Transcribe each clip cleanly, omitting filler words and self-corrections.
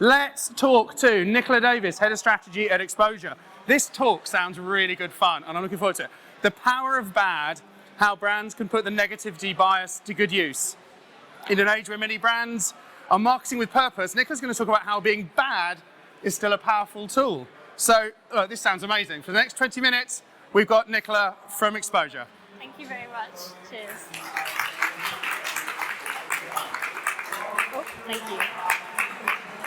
Let's talk to Nicola Davies, Head of Strategy at Exposure. This talk sounds really good fun, and I'm looking forward to it. The power of bad, how brands can put the negativity bias to good use. In an age where many brands are marketing with purpose, Nicola's going to talk about how being bad is still a powerful tool. So this sounds amazing. For the next 20 minutes, we've got Nicola from Exposure. Thank you very much. Cheers. Oh, thank you.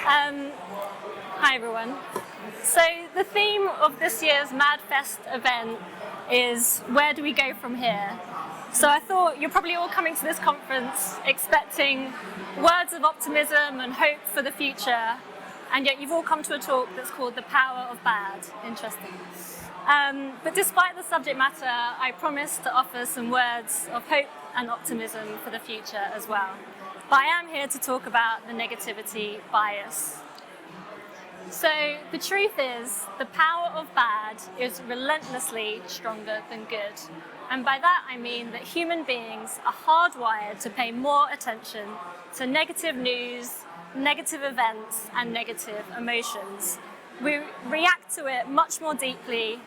Hi everyone. So the theme of this year's MadFest event is where do we go from here? So I thought you're probably all coming to this conference expecting words of optimism and hope for the future, and yet you've all come to a talk that's called The Power of Bad. Interesting. But despite the subject matter, I promise to offer some words of hope and optimism for the future as well. But I am here to talk about the negativity bias. So the truth is, the power of bad is relentlessly stronger than good. And by that I mean that human beings are hardwired to pay more attention to negative news, negative events, and negative emotions. We react to it much more deeply,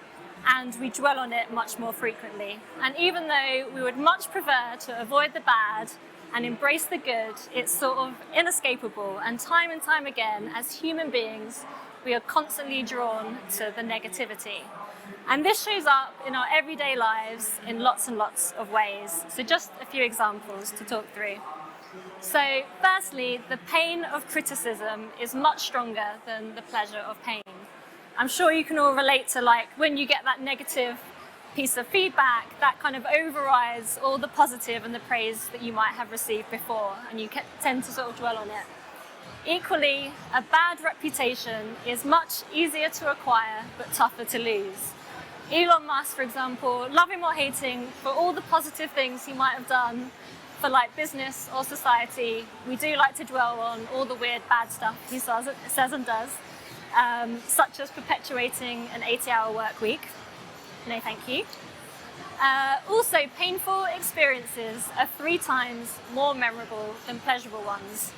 and we dwell on it much more frequently. And even though we would much prefer to avoid the bad and embrace the good, it's sort of inescapable. And time again, as human beings, we are constantly drawn to the negativity. And this shows up in our everyday lives in lots and lots of ways. So just a few examples to talk through. So firstly, the pain of criticism is much stronger than the pleasure of pain. I'm sure you can all relate to when you get that negative piece of feedback, that kind of overrides all the positive and the praise that you might have received before, and you tend to sort of dwell on it. Equally, a bad reputation is much easier to acquire but tougher to lose. Elon Musk, for example, love him or hate him for all the positive things he might have done for business or society, we do like to dwell on all the weird bad stuff he says and does, such as perpetuating an 80-hour work week. No, thank you. Also, painful experiences are 3 times more memorable than pleasurable ones.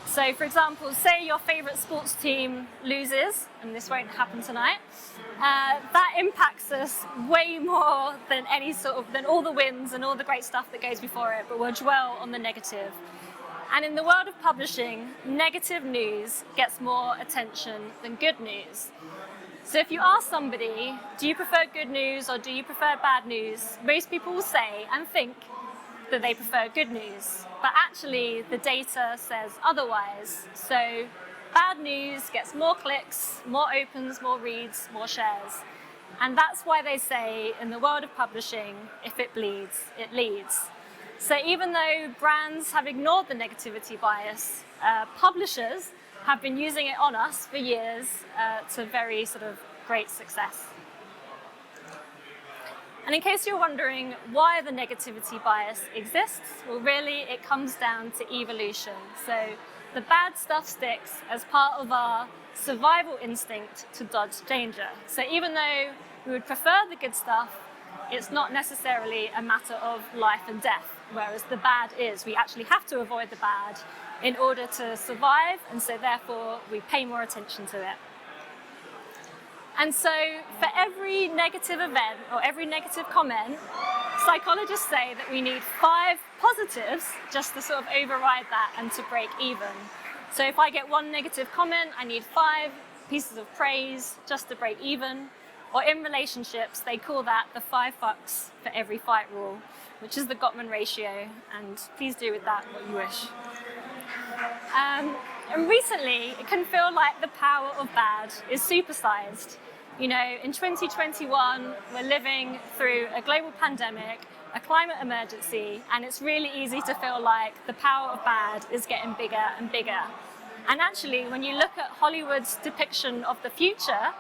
So, for example, say your favorite sports team loses, and this won't happen tonight. That impacts us way more than than all the wins and all the great stuff that goes before it, but we'll dwell on the negative. And in the world of publishing, negative news gets more attention than good news. So if you ask somebody, do you prefer good news or do you prefer bad news? Most people will say and think that they prefer good news. But actually, the data says otherwise. So bad news gets more clicks, more opens, more reads, more shares. And that's why they say in the world of publishing, if it bleeds, it leads. So even though brands have ignored the negativity bias, publishers have been using it on us for years to very great success. And in case you're wondering why the negativity bias exists, well, really it comes down to evolution. So the bad stuff sticks as part of our survival instinct to dodge danger. So even though we would prefer the good stuff, it's not necessarily a matter of life and death, whereas the bad is. We actually have to avoid the bad in order to survive, and so therefore we pay more attention to it. And so for every negative event or every negative comment, psychologists say that we need 5 positives just to sort of override that and to break even. So if I get 1 negative comment, I need 5 pieces of praise just to break even. Or in relationships, they call that the 5 fucks for every fight rule, which is the Gottman ratio, and please do with that what you wish. And recently, it can feel like the power of bad is supersized. You know, in 2021, we're living through a global pandemic, a climate emergency, and it's really easy to feel like the power of bad is getting bigger and bigger. And actually, when you look at Hollywood's depiction of the future,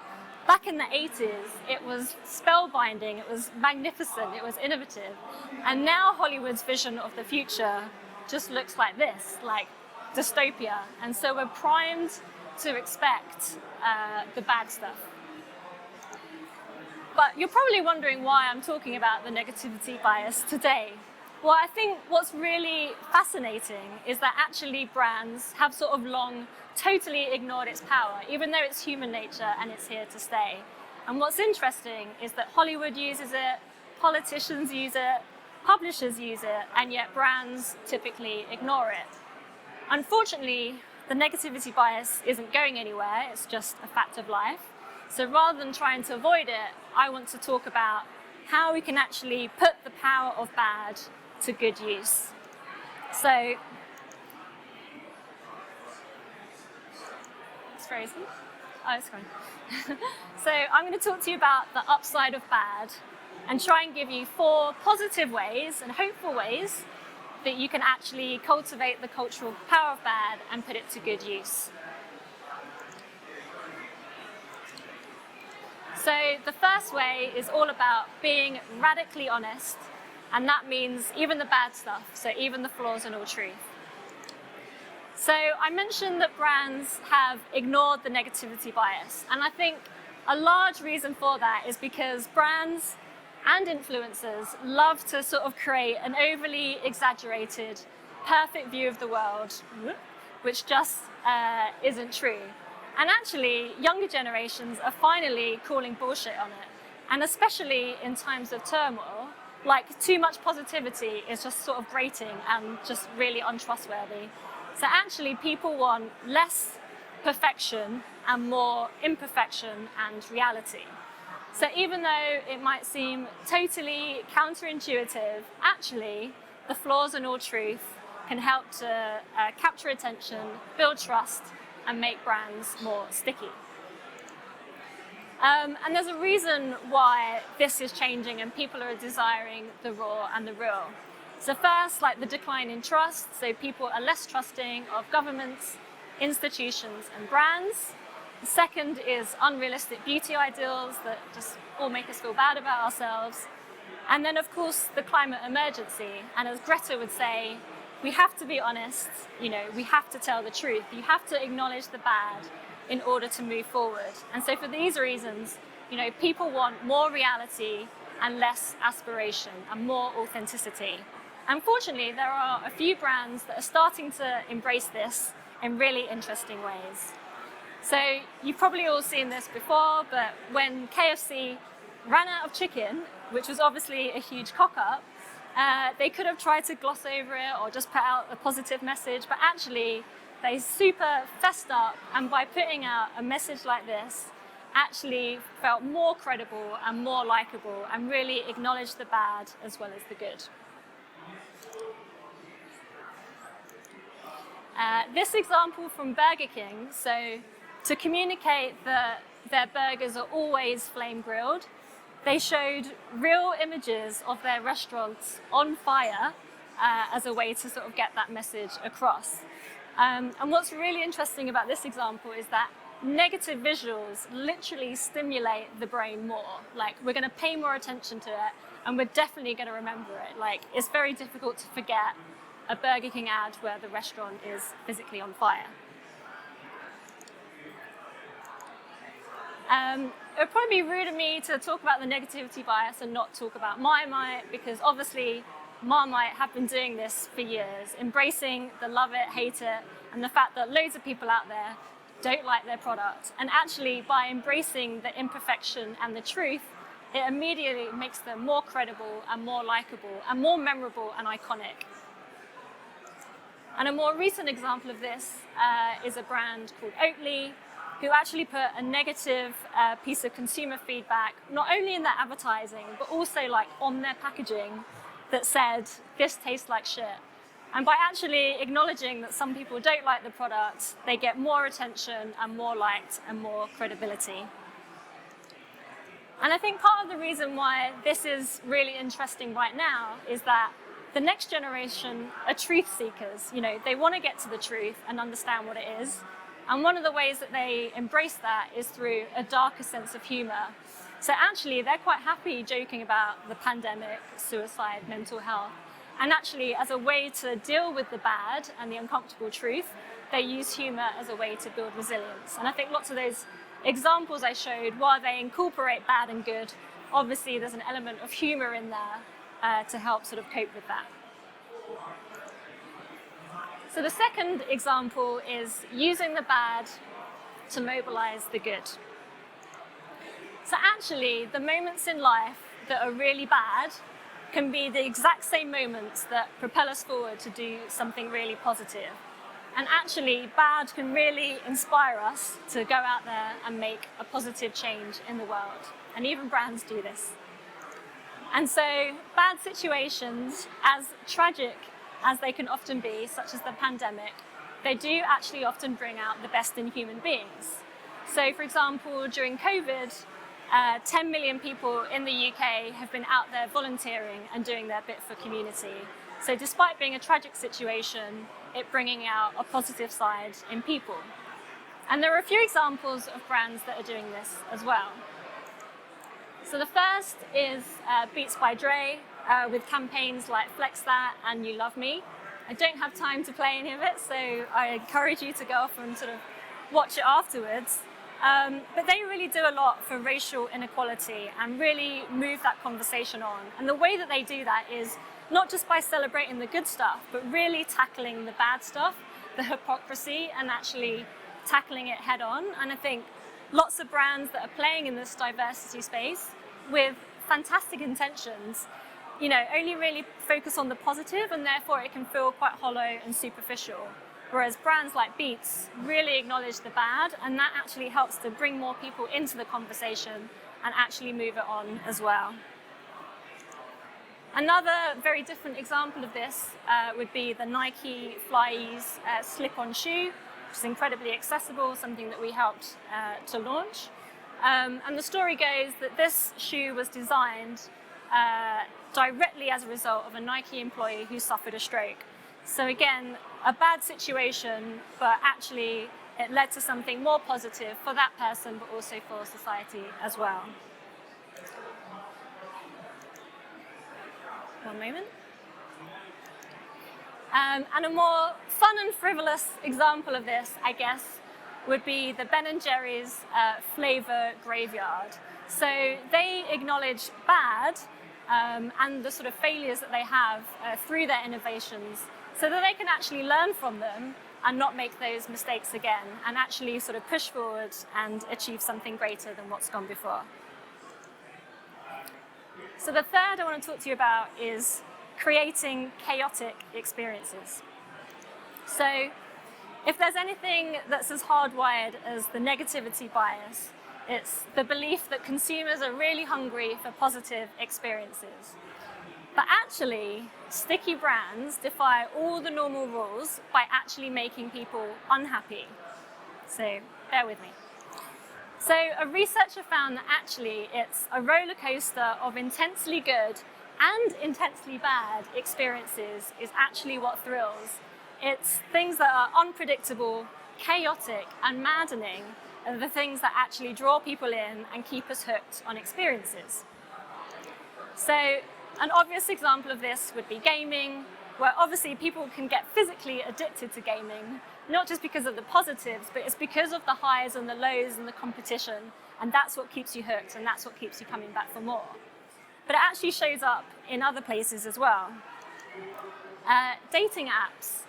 back in the 80s, it was spellbinding, it was magnificent, it was innovative. And now Hollywood's vision of the future just looks like this, like dystopia. And so we're primed to expect the bad stuff. But you're probably wondering why I'm talking about the negativity bias today. Well, I think what's really fascinating is that actually brands have sort of long totally ignored its power, even though it's human nature and it's here to stay. And what's interesting is that Hollywood uses it, politicians use it, publishers use it, and yet brands typically ignore it. Unfortunately, the negativity bias isn't going anywhere, it's just a fact of life. So rather than trying to avoid it, I want to talk about how we can actually put the power of bad to good use. So, it's frozen. Oh, it's fine. So I'm going to talk to you about the upside of bad and try and give you 4 positive ways and hopeful ways that you can actually cultivate the cultural power of bad and put it to good use. So the first way is all about being radically honest, and that means even the bad stuff, so even the flaws and all truth. So I mentioned that brands have ignored the negativity bias, and I think a large reason for that is because brands and influencers love to sort of create an overly exaggerated, perfect view of the world, which just isn't true. And actually, younger generations are finally calling bullshit on it. And especially in times of turmoil, like too much positivity is just sort of grating and just really untrustworthy. So actually, people want less perfection and more imperfection and reality. So even though it might seem totally counterintuitive, actually, the flaws and all truth can help to capture attention, build trust, and make brands more sticky. And there's a reason why this is changing and people are desiring the raw and the real. So first, like the decline in trust, so people are less trusting of governments, institutions, and brands. The second is unrealistic beauty ideals that just all make us feel bad about ourselves. And then, of course, the climate emergency. And as Greta would say, we have to be honest, we have to tell the truth. You have to acknowledge the bad in order to move forward. And so for these reasons, people want more reality and less aspiration and more authenticity. Unfortunately, there are a few brands that are starting to embrace this in really interesting ways. So you've probably all seen this before, but when KFC ran out of chicken, which was obviously a huge cock-up, they could have tried to gloss over it or just put out a positive message, but actually they super fessed up, and by putting out a message like this, actually felt more credible and more likable and really acknowledged the bad as well as the good. This example from Burger King, so to communicate that their burgers are always flame grilled, they showed real images of their restaurants on fire as a way to sort of get that message across. And what's really interesting about this example is that negative visuals literally stimulate the brain more. Like, we're going to pay more attention to it, and we're definitely going to remember it. Like, it's very difficult to forget a Burger King ad where the restaurant is physically on fire. It would probably be rude of me to talk about the negativity bias and not talk about Marmite, because obviously Marmite have been doing this for years, embracing the love it, hate it, and the fact that loads of people out there don't like their product. And actually, by embracing the imperfection and the truth, it immediately makes them more credible and more likable and more memorable and iconic. And a more recent example of this is a brand called Oatly, who actually put a negative piece of consumer feedback, not only in their advertising, but also like on their packaging, that said, "This tastes like shit." And by actually acknowledging that some people don't like the product, they get more attention and more liked and more credibility. And I think part of the reason why this is really interesting right now is that the next generation are truth seekers. They want to get to the truth and understand what it is. And one of the ways that they embrace that is through a darker sense of humor. So actually, they're quite happy joking about the pandemic, suicide, mental health. And actually, as a way to deal with the bad and the uncomfortable truth, they use humor as a way to build resilience. And I think lots of those examples I showed, while they incorporate bad and good, obviously there's an element of humor in there to help sort of cope with that. So the second example is using the bad to mobilize the good. So actually, the moments in life that are really bad can be the exact same moments that propel us forward to do something really positive. And actually, bad can really inspire us to go out there and make a positive change in the world. And even brands do this. And so bad situations, as tragic as they can often be, such as the pandemic, they do actually often bring out the best in human beings. So for example, during COVID, 10 million people in the UK have been out there volunteering and doing their bit for community. So despite being a tragic situation, it bringing out a positive side in people. And there are a few examples of brands that are doing this as well. So the first is Beats by Dre, with campaigns like Flex That and You Love Me. I don't have time to play any of it, so I encourage you to go off and sort of watch it afterwards. But they really do a lot for racial inequality and really move that conversation on. And the way that they do that is not just by celebrating the good stuff, but really tackling the bad stuff, the hypocrisy, and actually tackling it head on. And I think lots of brands that are playing in this diversity space with fantastic intentions, only really focus on the positive, and therefore it can feel quite hollow and superficial. Whereas brands like Beats really acknowledge the bad, and that actually helps to bring more people into the conversation and actually move it on as well. Another very different example of this would be the Nike Fly-Ease slip-on shoe, which is incredibly accessible, something that we helped to launch. And the story goes that this shoe was designed directly as a result of a Nike employee who suffered a stroke. So again, a bad situation, but actually it led to something more positive for that person, but also for society as well. One moment. And a more fun and frivolous example of this, I guess, would be the Ben & Jerry's Flavor Graveyard. So they acknowledge bad and the sort of failures that they have through their innovations, so that they can actually learn from them and not make those mistakes again, and actually sort of push forward and achieve something greater than what's gone before. So the third I want to talk to you about is creating chaotic experiences. So if there's anything that's as hardwired as the negativity bias, it's the belief that consumers are really hungry for positive experiences. But actually, sticky brands defy all the normal rules by actually making people unhappy. So bear with me. So a researcher found that actually it's a roller coaster of intensely good and intensely bad experiences is actually what thrills. It's things that are unpredictable, chaotic, and maddening are the things that actually draw people in and keep us hooked on experiences. So an obvious example of this would be gaming, where obviously people can get physically addicted to gaming, not just because of the positives, but it's because of the highs and the lows and the competition, and that's what keeps you hooked, and that's what keeps you coming back for more. But it actually shows up in other places as well. Dating apps,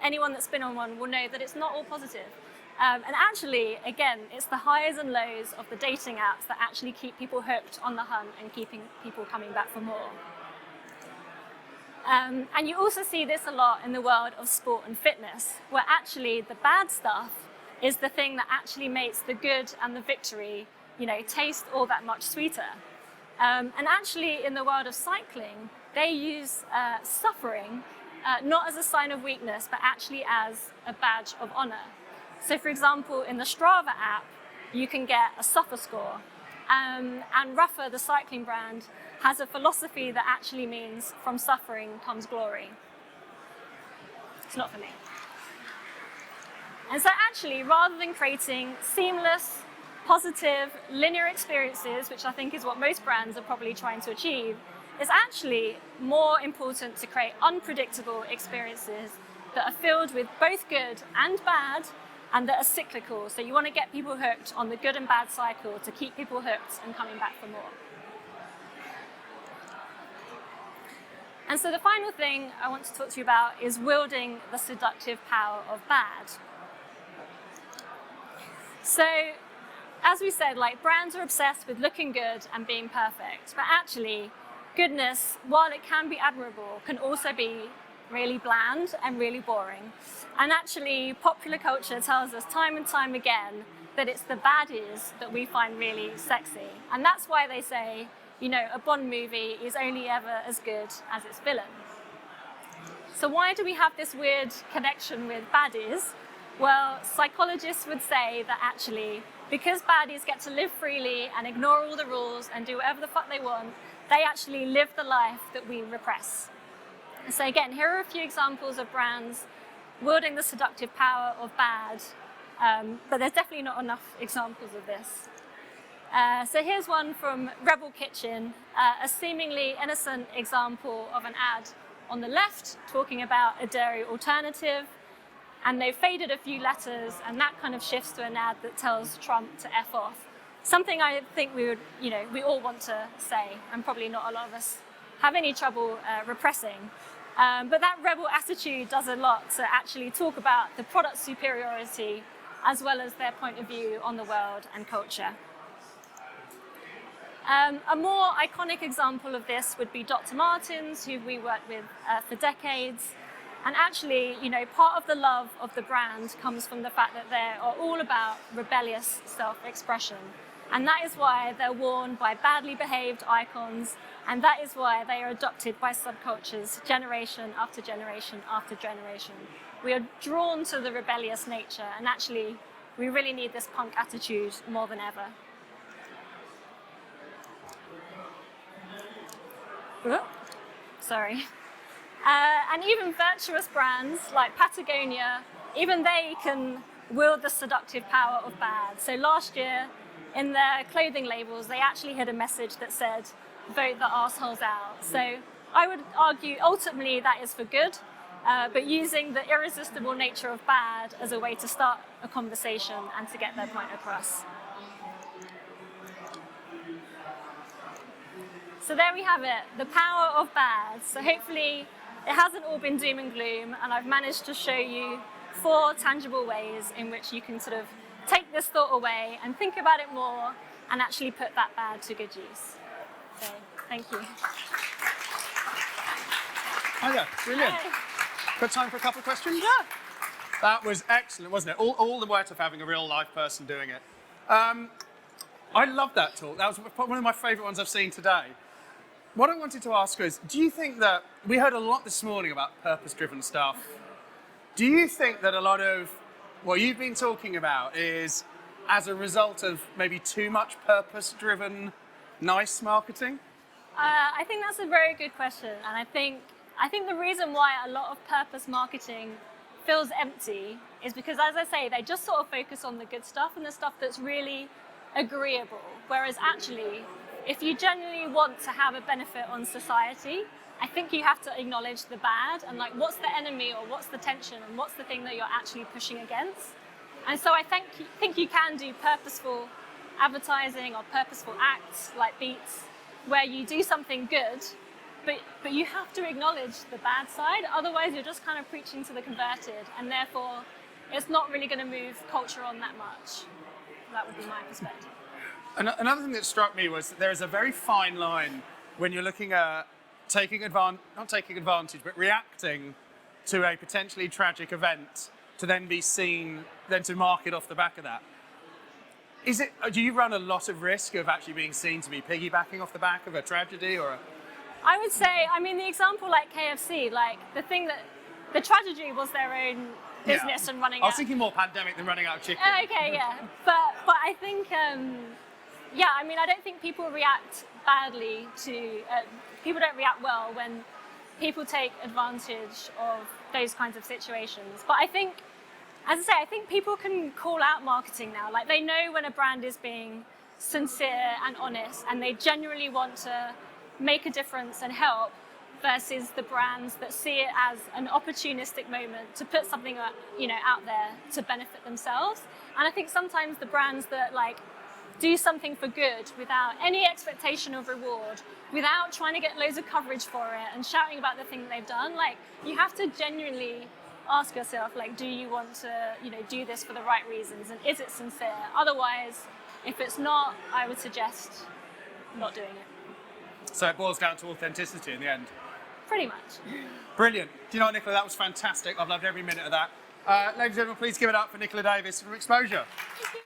anyone that's been on one will know that it's not all positive. And actually, again, it's the highs and lows of the dating apps that actually keep people hooked on the hunt and keeping people coming back for more. And you also see this a lot in the world of sport and fitness, where actually the bad stuff is the thing that actually makes the good and the victory, taste all that much sweeter. And actually, in the world of cycling, they use suffering not as a sign of weakness, but actually as a badge of honor. So for example, in the Strava app, you can get a suffer score. And Rougher, the cycling brand, has a philosophy that actually means from suffering comes glory. It's not for me. And so actually, rather than creating seamless, positive, linear experiences, which I think is what most brands are probably trying to achieve, it's actually more important to create unpredictable experiences that are filled with both good and bad, and that are cyclical. So you want to get people hooked on the good and bad cycle to keep people hooked and coming back for more. And so the final thing I want to talk to you about is wielding the seductive power of bad. So, as we said, like, brands are obsessed with looking good and being perfect, but actually, goodness, while it can be admirable, can also be really bland and really boring. And actually, popular culture tells us time and time again that it's the baddies that we find really sexy. And that's why they say, you know, a Bond movie is only ever as good as its villain. So why do we have this weird connection with baddies? Well, psychologists would say that actually, because baddies get to live freely and ignore all the rules and do whatever the fuck they want, they actually live the life that we repress. So again, here are a few examples of brands wielding the seductive power of bad, but there's definitely not enough examples of this. So here's one from Rebel Kitchen, a seemingly innocent example of an ad on the left talking about a dairy alternative, and they've faded a few letters, and that kind of shifts to an ad that tells Trump to F off. Something I think we would, you know, we all want to say, and probably not a lot of us have any trouble repressing. But that rebel attitude does a lot to actually talk about the product superiority as well as their point of view on the world and culture. A more iconic example of this would be Dr. Martens, who we worked with for decades. And actually, you know, part of the love of the brand comes from the fact that they are all about rebellious self-expression. And that is why they're worn by badly behaved icons, and that is why they are adopted by subcultures generation after generation after generation. We are drawn to the rebellious nature, and actually, we really need this punk attitude more than ever. Sorry. And even virtuous brands like Patagonia, even they can wield the seductive power of bad. So last year, in their clothing labels, they actually had a message that said, vote the arseholes out. So I would argue ultimately that is for good, but using the irresistible nature of bad as a way to start a conversation and to get their point across. So there we have it, the power of bad. So hopefully it hasn't all been doom and gloom, and I've managed to show you 4 tangible ways in which you can sort of take this thought away and think about it more and actually put that bad to good use. So, thank you. Oh yeah, brilliant. Hi. Got time for a couple of questions? Yeah. That was excellent, wasn't it? All the worth of having a real life person doing it. I love that talk. That was one of my favourite ones I've seen today. What I wanted to ask is, do you think that, we heard a lot this morning about purpose-driven stuff. Do you think that a lot of what you've been talking about is as a result of maybe too much purpose-driven, nice marketing? I think that's a very good question, and I think the reason why a lot of purpose marketing feels empty is because, as I say, they just sort of focus on the good stuff and the stuff that's really agreeable, whereas actually, if you genuinely want to have a benefit on society, I think you have to acknowledge the bad and, like, what's the enemy or what's the tension and what's the thing that you're actually pushing against. And so I think you can do purposeful advertising or purposeful acts like Beats where you do something good, but you have to acknowledge the bad side, otherwise you're just kind of preaching to the converted, and therefore it's not really going to move culture on that much. That would be my perspective. Another thing that struck me was that there is a very fine line when you're looking at not taking advantage, but reacting to a potentially tragic event to then be seen, then to market off the back of that. Do you run a lot of risk of actually being seen to be piggybacking off the back of a tragedy or a... I would say, I mean, the example like KFC, like the tragedy was their own business and running out. I was thinking more pandemic than running out of chicken. Okay, yeah. But I think, I mean, I don't think people react badly to, people don't react well when people take advantage of those kinds of situations. But I think, as I say, I think people can call out marketing now. Like, they know when a brand is being sincere and honest and they genuinely want to make a difference and help, versus the brands that see it as an opportunistic moment to put something out there to benefit themselves. And I think sometimes the brands that do something for good without any expectation of reward, without trying to get loads of coverage for it and shouting about the thing that they've done. Like, you have to genuinely ask yourself, like, do you want to, do this for the right reasons, and is it sincere? Otherwise, if it's not, I would suggest not doing it. So it boils down to authenticity in the end. Pretty much. Brilliant. Do you know what, Nicola? That was fantastic. I've loved every minute of that. Ladies and gentlemen, please give it up for Nicola Davies from Exposure. Thank you.